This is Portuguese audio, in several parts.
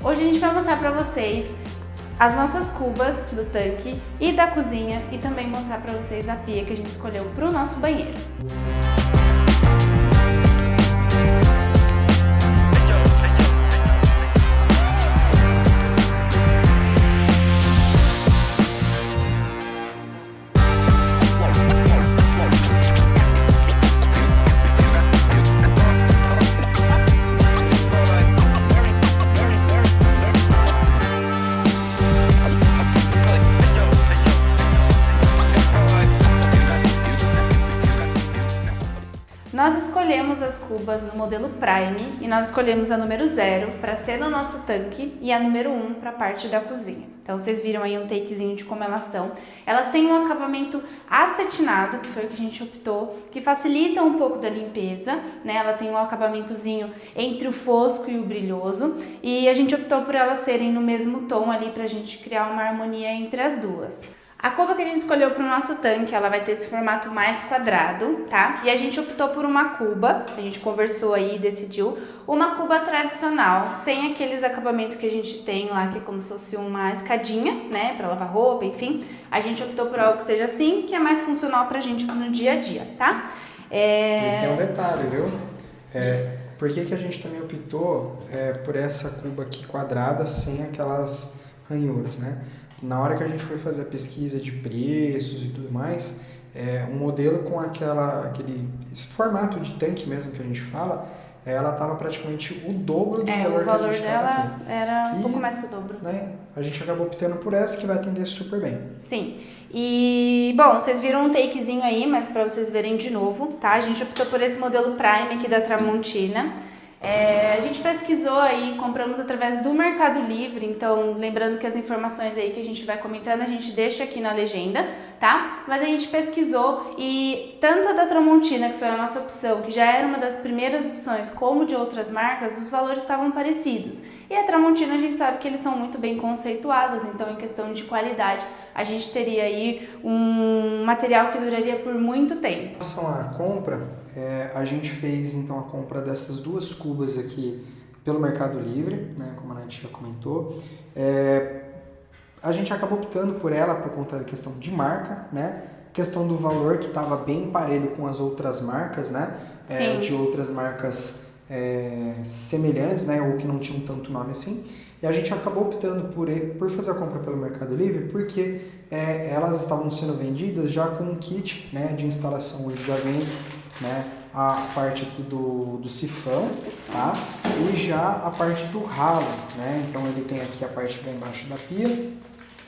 Hoje a gente vai mostrar para vocês as nossas cubas do tanque e da cozinha e também mostrar para vocês a pia que a gente escolheu para o nosso banheiro. Nós escolhemos as cubas no modelo Prime e nós escolhemos a número 0 para ser no nosso tanque e a número 1 para a parte da cozinha. Então vocês viram aí um takezinho de como elas são. Elas têm um acabamento acetinado, que foi o que a gente optou, que facilita um pouco da limpeza, né? Ela tem um acabamentozinho entre o fosco e o brilhoso e a gente optou por elas serem no mesmo tom ali para a gente criar uma harmonia entre as duas. A cuba que a gente escolheu para o nosso tanque, ela vai ter esse formato mais quadrado, tá? E a gente optou por uma cuba, a gente conversou aí e decidiu, uma cuba tradicional, sem aqueles acabamentos que a gente tem lá, que é como se fosse uma escadinha, né? Para lavar roupa, enfim. A gente optou por algo que seja assim, que é mais funcional pra gente no dia a dia, tá? E tem um detalhe, viu? Por que a gente também optou por essa cuba aqui quadrada, sem aquelas ranhuras, né? Na hora que a gente foi fazer a pesquisa de preços e tudo mais, um modelo com esse formato de tanque mesmo que a gente fala, ela estava praticamente o dobro do valor que a gente estava aqui. Era um pouco mais que o dobro. Né, a gente acabou optando por essa que vai atender super bem. Sim. E, bom, vocês viram um takezinho aí, mas para vocês verem de novo, tá? A gente optou por esse modelo Prime aqui da Tramontina. A gente pesquisou aí, compramos através do Mercado Livre, então lembrando que as informações aí que a gente vai comentando a gente deixa aqui na legenda, tá? Mas a gente pesquisou e tanto a da Tramontina, que foi a nossa opção, que já era uma das primeiras opções, como de outras marcas, os valores estavam parecidos. E a Tramontina a gente sabe que eles são muito bem conceituados, então em questão de qualidade a gente teria aí um material que duraria por muito tempo. Em relação à compra, a gente fez então a compra dessas duas cubas aqui pelo Mercado Livre, né, como a Nath já comentou. A gente acabou optando por ela por conta da questão de marca, né? Questão do valor que estava bem parelho com as outras marcas, né? De outras marcas semelhantes, né? Ou que não tinham tanto nome assim. E a gente acabou optando por fazer a compra pelo Mercado Livre porque elas estavam sendo vendidas já com um kit, né, de instalação. Hoje já vem, né, a parte aqui do sifão, tá? E já a parte do ralo, né? Então ele tem aqui a parte lá embaixo da pia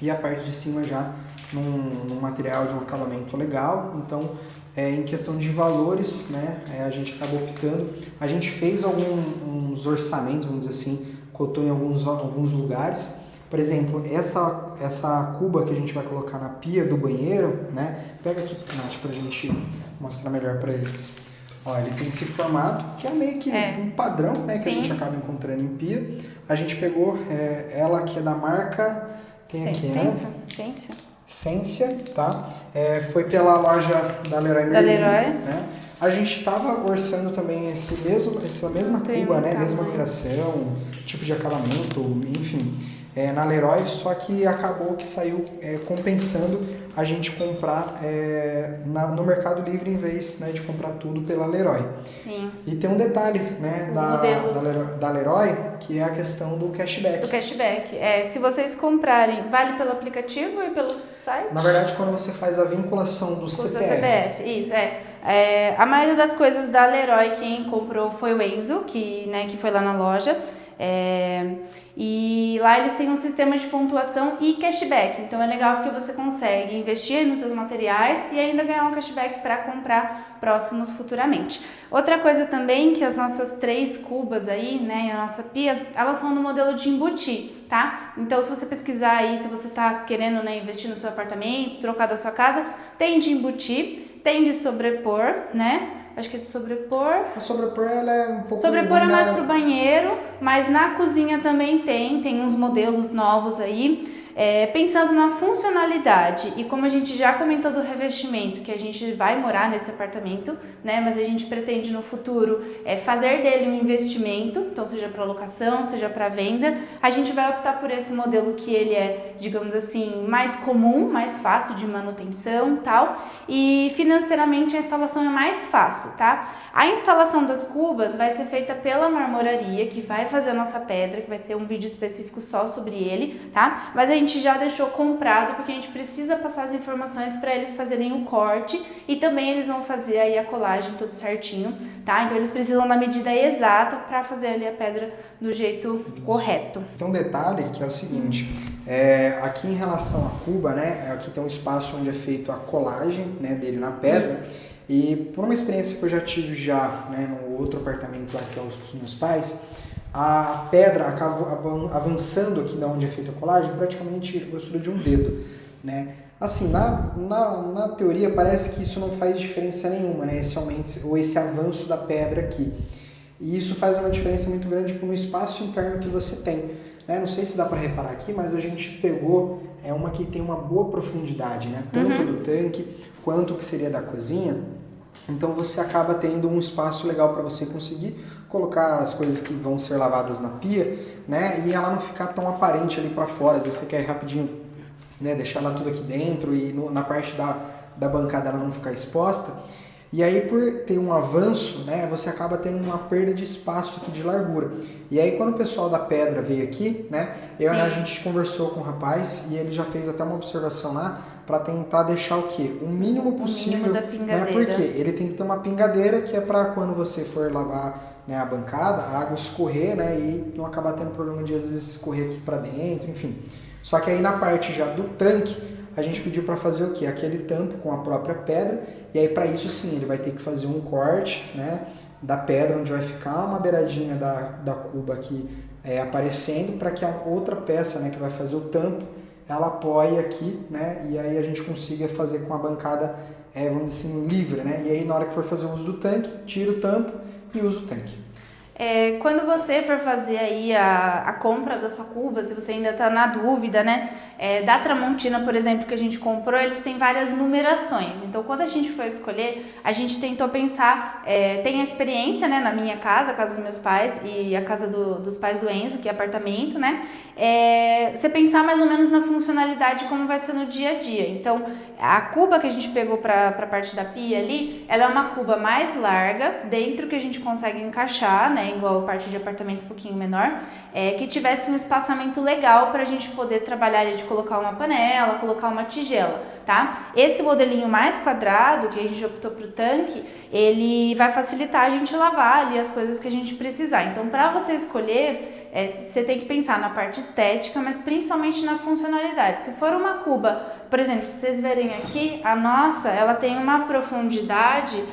e a parte de cima já num material de um acabamento legal. Então, em questão de valores, né, a gente acabou optando. A gente fez alguns orçamentos, vamos dizer assim, cotou em alguns lugares. Por exemplo, essa cuba que a gente vai colocar na pia do banheiro, né? Pega aqui, Nath, pra gente mostrar melhor para eles. Ó, ele tem esse formato, que é meio que um padrão, né? Que a gente acaba encontrando em pia. A gente pegou ela que é da marca... Tem aqui, né? Sensia, tá? Foi pela loja da Leroy Merlin, né? A gente estava orçando também essa mesma cuba, né? Mesma numeração, tipo de acabamento, enfim, na Leroy, só que acabou que saiu compensando a gente comprar no Mercado Livre em vez, né, de comprar tudo pela Leroy. Sim. E tem um detalhe, né, da Leroy, que é a questão do cashback. Do cashback. Se vocês comprarem, vale pelo aplicativo e pelo site? Na verdade, quando você faz a vinculação do CPF. O seu CPF, isso, a maioria das coisas da Leroy, quem comprou foi o Enzo, que foi lá na loja. E lá eles têm um sistema de pontuação e cashback, então é legal porque você consegue investir nos seus materiais e ainda ganhar um cashback para comprar próximos futuramente. Outra coisa também que as nossas 3 cubas aí, né, e a nossa pia, elas são no modelo de embutir, tá? Então se você pesquisar aí, se você tá querendo, né, investir no seu apartamento, trocar da sua casa, tem de embutir, tem de sobrepor, né? Acho que é de sobrepor. A sobrepor, ela é um pouco... Sobrepor é mais pro banheiro, mas na cozinha também tem uns modelos novos aí. pensando na funcionalidade e como a gente já comentou do revestimento, que a gente vai morar nesse apartamento, né? Mas a gente pretende no futuro fazer dele um investimento, então seja para locação, seja para venda, a gente vai optar por esse modelo que ele é, digamos assim, mais comum, mais fácil de manutenção, tal, e financeiramente a instalação é mais fácil, tá? A instalação das cubas vai ser feita pela marmoraria, que vai fazer a nossa pedra, que vai ter um vídeo específico só sobre ele, tá? Mas a gente já deixou comprado, porque a gente precisa passar as informações para eles fazerem o corte e também eles vão fazer aí a colagem tudo certinho, tá? Então eles precisam da medida exata para fazer ali a pedra do jeito correto. Tem um detalhe que é o seguinte, aqui em relação à cuba, né, aqui tem um espaço onde é feito a colagem, né, dele na pedra. Isso. E por uma experiência que eu já tive né, no outro apartamento lá que é os dos meus pais, a pedra acaba avançando aqui da onde é feita a colagem praticamente a grossura de um dedo, né? Assim, na teoria parece que isso não faz diferença nenhuma, né? Esse aumento ou esse avanço da pedra aqui. E isso faz uma diferença muito grande no espaço interno que você tem, né? Não sei se dá para reparar aqui, mas a gente pegou uma que tem uma boa profundidade, né? Tanto do tanque quanto que seria da cozinha. Então você acaba tendo um espaço legal para você conseguir colocar as coisas que vão ser lavadas na pia, né? E ela não ficar tão aparente ali para fora. Às vezes você quer rapidinho, né, deixar ela tudo aqui dentro e na parte da bancada ela não ficar exposta. E aí, por ter um avanço, né, você acaba tendo uma perda de espaço aqui de largura. E aí, quando o pessoal da pedra veio aqui, né, a gente conversou com o rapaz e ele já fez até uma observação lá para tentar deixar o quê? O mínimo possível, o mínimo da pingadeira. Né, porque ele tem que ter uma pingadeira que é para quando você for lavar, né, a bancada, a água escorrer, né, e não acabar tendo problema de às vezes escorrer aqui para dentro, enfim. Só que aí na parte já do tanque, a gente pediu para fazer o quê? Aquele tampo com a própria pedra, e aí para isso sim, ele vai ter que fazer um corte, né, da pedra, onde vai ficar uma beiradinha da cuba aqui aparecendo, para que a outra peça, né, que vai fazer o tampo, ela apoie aqui, né, e aí a gente consiga fazer com a bancada, vamos dizer assim, livre, né, e aí na hora que for fazer o uso do tanque, tira o tampo e usa o tanque. Quando você for fazer aí a compra da sua cuba, se você ainda está na dúvida, né? Da Tramontina, por exemplo, que a gente comprou, eles têm várias numerações. Então, quando a gente foi escolher, a gente tentou pensar, tem a experiência, né? Na minha casa, a casa dos meus pais e a casa dos pais do Enzo, que é apartamento, né? Você pensar mais ou menos na funcionalidade, como vai ser no dia a dia. Então, a cuba que a gente pegou para a parte da pia ali, ela é uma cuba mais larga, dentro que a gente consegue encaixar, né? Igual a parte de apartamento um pouquinho menor, que tivesse um espaçamento legal para a gente poder trabalhar ali de colocar uma panela, colocar uma tigela, tá? Esse modelinho mais quadrado, que a gente optou pro tanque, ele vai facilitar a gente lavar ali as coisas que a gente precisar. Então, para você escolher, você tem que pensar na parte estética, mas principalmente na funcionalidade. Se for uma cuba, por exemplo, se vocês verem aqui, a nossa, ela tem uma profundidade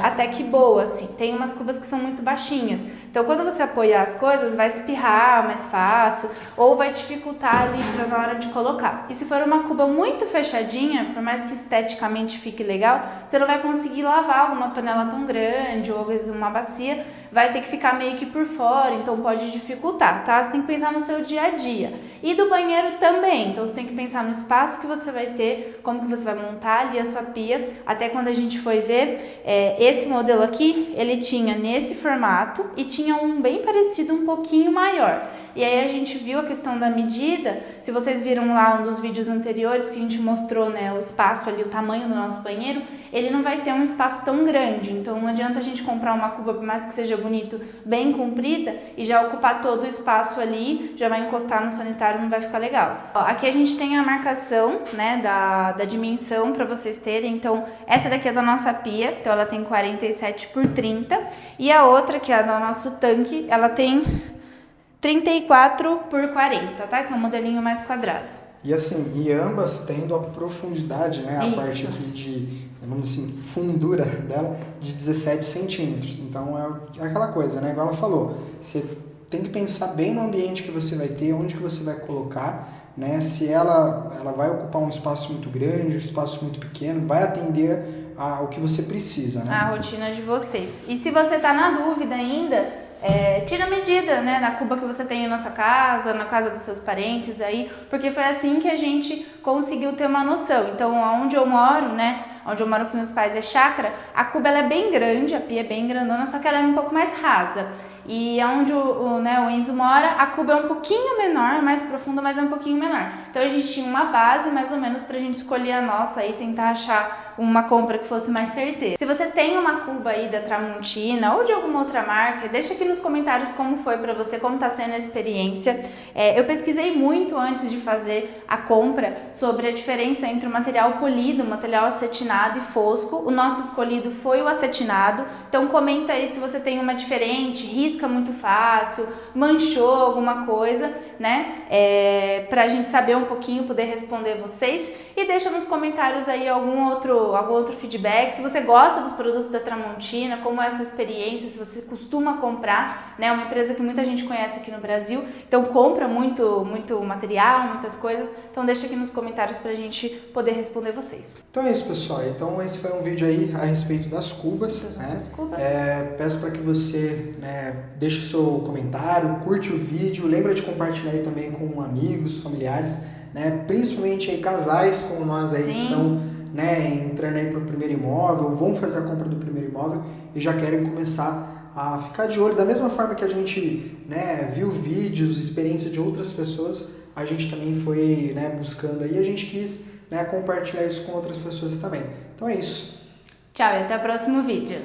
até que boa, assim. Tem umas cubas que são muito baixinhas. Então, quando você apoiar as coisas, vai espirrar mais fácil ou vai dificultar ali na hora de colocar. E se for uma cuba muito fechadinha, por mais que esteticamente fique legal, você não vai conseguir lavar alguma panela tão grande ou às vezes uma bacia, vai ter que ficar meio que por fora, então pode dificultar, tá? Você tem que pensar no seu dia a dia. E do banheiro também, então você tem que pensar no espaço que você vai ter, como que você vai montar ali a sua pia. Até quando a gente foi ver, esse modelo aqui, ele tinha nesse formato e tinha um bem parecido, um pouquinho maior. E aí a gente viu a questão da medida. Se vocês viram lá um dos vídeos anteriores que a gente mostrou, né, o espaço ali, o tamanho do nosso banheiro, ele não vai ter um espaço tão grande. Então não adianta a gente comprar uma cuba, por mais que seja bonito, bem comprida, e já ocupar todo o espaço ali, já vai encostar no sanitário, não vai ficar legal. Ó, aqui a gente tem a marcação, né, da dimensão para vocês terem. Então essa daqui é da nossa pia, então ela tem 47 por 30, e a outra, que é do nosso tanque, ela tem 34 por 40, tá? Que é um modelinho mais quadrado. E assim, e ambas tendo a profundidade, né? A Isso. parte aqui de, vamos dizer assim, fundura dela de 17 centímetros. Então é aquela coisa, né? Igual ela falou, você tem que pensar bem no ambiente que você vai ter, onde que você vai colocar, né? Se ela vai ocupar um espaço muito grande, um espaço muito pequeno, vai atender ao que você precisa, né? A rotina de vocês. E se você tá na dúvida ainda, tira a medida, né, na cuba que você tem na sua casa, na casa dos seus parentes aí, porque foi assim que a gente conseguiu ter uma noção. Então, onde eu moro, né, onde eu moro com os meus pais é chácara, a cuba ela é bem grande, a pia é bem grandona, só que ela é um pouco mais rasa. E onde o Enzo mora, a cuba é um pouquinho menor, mais profunda, mas é um pouquinho menor. Então a gente tinha uma base mais ou menos pra gente escolher a nossa e tentar achar uma compra que fosse mais certeira. Se você tem uma cuba aí da Tramontina ou de alguma outra marca, deixa aqui nos comentários como foi pra você, como tá sendo a experiência. Eu pesquisei muito antes de fazer a compra sobre a diferença entre o material polido, o material acetinado e fosco. O nosso escolhido foi o acetinado, então comenta aí se você tem uma diferente, risca muito fácil, manchou alguma coisa, né? Pra gente saber um pouquinho, poder responder vocês. E deixa nos comentários aí algum outro feedback. Se você gosta dos produtos da Tramontina, como é a sua experiência, se você costuma comprar, né? É uma empresa que muita gente conhece aqui no Brasil, então compra muito material, muitas coisas. Então deixa aqui nos comentários pra gente poder responder vocês. Então é isso, pessoal. Então esse foi um vídeo aí a respeito das cubas, né? Peço para que você, né, deixe o seu comentário, curte o vídeo, lembra de compartilhar aí também com amigos, familiares, né? Principalmente aí casais como nós aí que estão, né, entrando aí para o primeiro imóvel, vão fazer a compra do primeiro imóvel e já querem começar a ficar de olho. Da mesma forma que a gente, né, viu vídeos, experiência de outras pessoas, a gente também foi, né, buscando aí, a gente quis, né, compartilhar isso com outras pessoas também. Então é isso. Tchau e até o próximo vídeo.